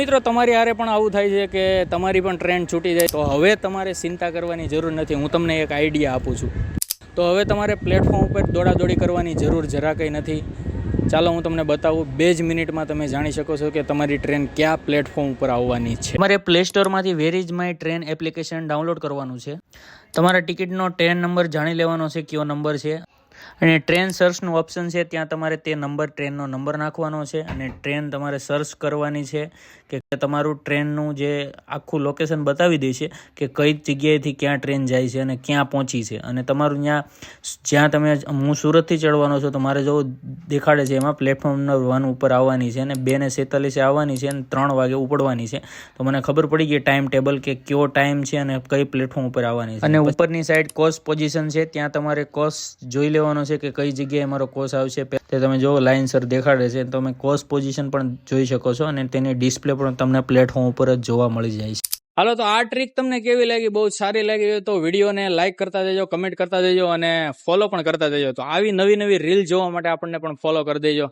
મિત્રો તમારી હારે પણ આવું થાય છે કે તમારી પણ ટ્રેન છૂટી જાય, તો હવે તમારે ચિંતા કરવાની જરૂર નથી. હું તમને એક આઈડિયા આપું છું. તો હવે તમારે પ્લેટફોર્મ ઉપર દોડાદોડી કરવાની જરૂર જરા કંઈ નથી. ચાલો હું તમને બતાવું. 2 જ મિનિટમાં તમે જાણી શકો છો કે તમારી ટ્રેન કયા પ્લેટફોર્મ ઉપર આવવાની છે. તમારે પ્લે સ્ટોરમાંથી where is my train application download કરવાનું છે. તમારા ટિકિટનો ટ્રેન નંબર જાણી લેવાનો છે, કયો નંબર છે, અને ટ્રેન સર્ચનું ઓપ્શન છે, ત્યાં તમારે તે નંબર, ટ્રેનનો નંબર નાખવાનો છે, અને ટ્રેન તમારે સર્ચ કરવાની છે કે તમારું ટ્રેનનું જે આખું લોકેશન બતાવી દે છે કે કઈ જગ્યાએથી ક્યાં ટ્રેન જાય છે અને ક્યાં પહોંચી છે. અને તમારું જ્યાં તમે, હું સુરતથી ચડવાનો છું, તો મારે જો દેખાડે છે એમાં પ્લેટફોર્મ નંબર 1 ઉપર આવવાની છે, અને 2:47 આવવાની છે, અને 3 વાગે ઉપડવાની છે. તો મને ખબર પડી ગઈ ટાઈમ ટેબલ કે કયો ટાઈમ છે અને કઈ પ્લેટફોર્મ ઉપર આવવાની છે. અને ઉપરની સાઈડ કોસ પોઝિશન છે, ત્યાં તમારે કોસ જોઈ લેવાનો છે કે કઈ જગ્યાએ મારો કોસ આવશે. તે તમે જો લાઇનસર દેખાડે છે, તમે કોસ પોઝિશન પણ જોઈ શકો છો, અને તેની ડિસ્પ્લે પણ તમને પ્લેટફોર્મ ઉપર જ જોવા મળી જાય છે. હાલો, તો આ ટ્રીક તમને કેવી લાગી? બહુ સારી લાગી હોય તો વિડીયોને લાઇક કરતા જજો, કમેન્ટ કરતા જજો, અને ફોલો પણ કરતા જજો. તો આવી નવી રીલ જોવા માટે આપણને પણ ફોલો કરી દેજો.